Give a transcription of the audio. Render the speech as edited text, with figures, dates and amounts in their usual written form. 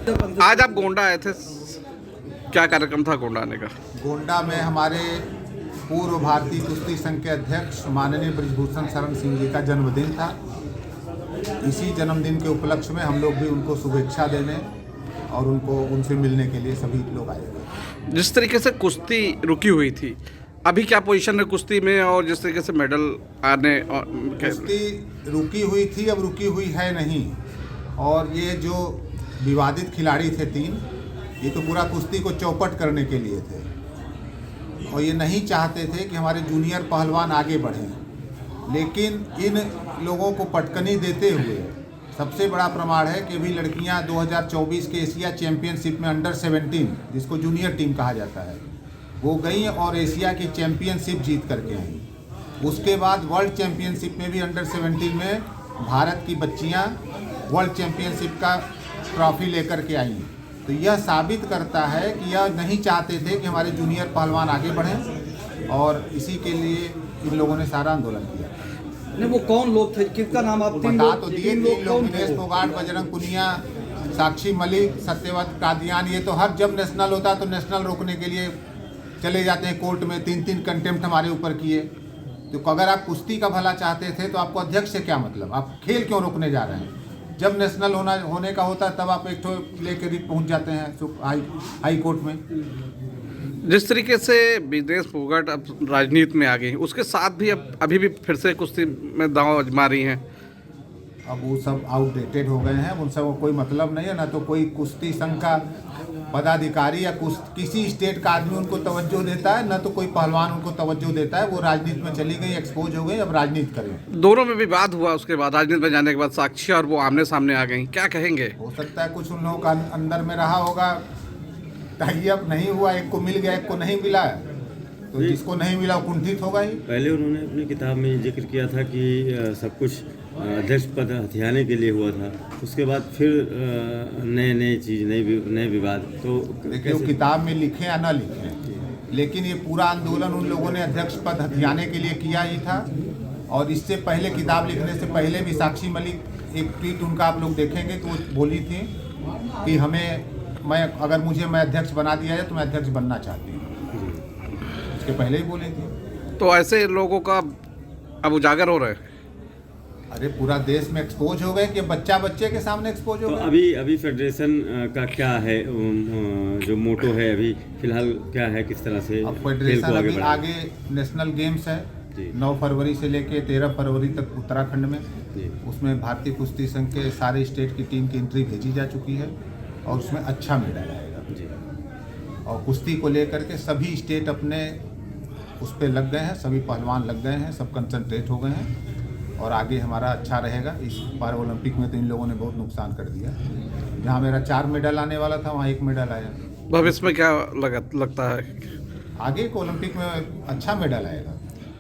आज आप गोंडा आए थे, क्या कार्यक्रम था गोंडा आने का? गोंडा में हमारे पूर्व भारतीय कुश्ती संघ के अध्यक्ष माननीय ब्रिजभूषण शरण सिंह जी का जन्मदिन था। इसी जन्मदिन के उपलक्ष्य में हम लोग भी उनको शुभेच्छा देने और उनसे मिलने के लिए सभी लोग आए थे। जिस तरीके से कुश्ती रुकी हुई थी, अभी क्या पोजीशन है कुश्ती में, और जिस तरीके से मेडल आने और कुश्ती रुकी हुई थी, अब रुकी हुई है नहीं। और ये जो विवादित खिलाड़ी थे 3, ये तो पूरा कुश्ती को चौपट करने के लिए थे और ये नहीं चाहते थे कि हमारे जूनियर पहलवान आगे बढ़ें। लेकिन इन लोगों को पटकनी देते हुए सबसे बड़ा प्रमाण है कि अभी लड़कियां 2024 के एशिया चैंपियनशिप में अंडर 17, जिसको जूनियर टीम कहा जाता है, वो गई और एशिया की चैंपियनशिप जीत करके आई। उसके बाद वर्ल्ड चैंपियनशिप में भी अंडर 17 में भारत की बच्चियां वर्ल्ड चैंपियनशिप का ट्रॉफी लेकर के आई। तो यह साबित करता है कि यह नहीं चाहते थे कि हमारे जूनियर पहलवान आगे बढ़ें और इसी के लिए इन लोगों ने सारा आंदोलन किया। नहीं, वो कौन लोग थे, किसका नाम आप बता तो दिए, 3 लोग, दिनेश फोगाट, बजरंग पुनिया, साक्षी मलिक, सत्यवत कादियान। ये तो हर जब नेशनल होता तो नेशनल रोकने के लिए चले जाते हैं कोर्ट में। 3 कंटेम्प्ट हमारे ऊपर किए। तो अगर आप कुश्ती का भला चाहते थे तो आपको अध्यक्ष से क्या मतलब, आप खेल क्यों रोकने जा रहे हैं? जब नेशनल होने का होता है तब आप एक ठो लेकर रिट पहुंच जाते हैं हाई कोर्ट में। जिस तरीके से विदेश फोगाट अब राजनीति में आ गई, उसके साथ भी अब अभी भी फिर से कुश्ती में दांव आजमा रही हैं। अब वो सब आउटडेटेड हो गए हैं, उन सब कोई मतलब नहीं है। ना तो कोई कुश्ती संघ का पदाधिकारी या किसी स्टेट का आदमी उनको तवज्जो देता है, ना तो कोई पहलवान उनको तवज्जो देता है। वो राजनीति में चली गई, एक्सपोज हो गई, अब राजनीति करें। दोनों में विवाद हुआ, उसके बाद राजनीति में जाने के बाद साक्षी और वो आमने सामने आ गई, क्या कहेंगे? हो सकता है कुछ उन लोगों का अंदर में रहा होगा, टाई अप नहीं हुआ, एक को मिल गया एक को नहीं मिला, तो जिसको नहीं मिला वो कुंठित होगा ही। पहले उन्होंने अपनी किताब में जिक्र किया था कि सब कुछ अध्यक्ष पद हथियाने के लिए हुआ था, उसके बाद फिर नए चीज़ नए विवाद। तो देखिए, वो किताब में लिखे या ना लिखे, लेकिन ये पूरा आंदोलन उन लोगों ने अध्यक्ष पद हथियाने के लिए किया ही था। और इससे पहले, किताब लिखने से पहले भी साक्षी मलिक, एक ट्वीट उनका आप लोग देखेंगे तो वो बोली थी कि अगर मुझे अध्यक्ष बना दिया जाए तो मैं अध्यक्ष बनना चाहती हूँ। उसके पहले ही बोली थी। तो ऐसे लोगों का अब उजागर हो रहा है। अरे पूरा देश में एक्सपोज हो गए कि बच्चे के सामने एक्सपोज हो गए। तो अभी फेडरेशन का क्या है, जो मोटो है अभी फिलहाल क्या है, किस तरह से अब फेडरेशन अभी आगे नेशनल गेम्स है 9 फरवरी से लेके 13 फरवरी तक उत्तराखंड में। उसमें भारतीय कुश्ती संघ के सारे स्टेट की टीम की एंट्री भेजी जा चुकी है और उसमें अच्छा मेडल आएगा। और कुश्ती को लेकर के सभी स्टेट अपने उस पर लग गए हैं, सभी पहलवान लग गए हैं, सब कंसंट्रेट हो गए हैं और आगे हमारा अच्छा रहेगा। इस बार ओलंपिक में तो इन लोगों ने बहुत नुकसान कर दिया। जहाँ मेरा 4 मेडल आने वाला था वहाँ 1 मेडल आया। भविष्य में क्या लगता है? आगे को ओलंपिक में अच्छा मेडल आएगा।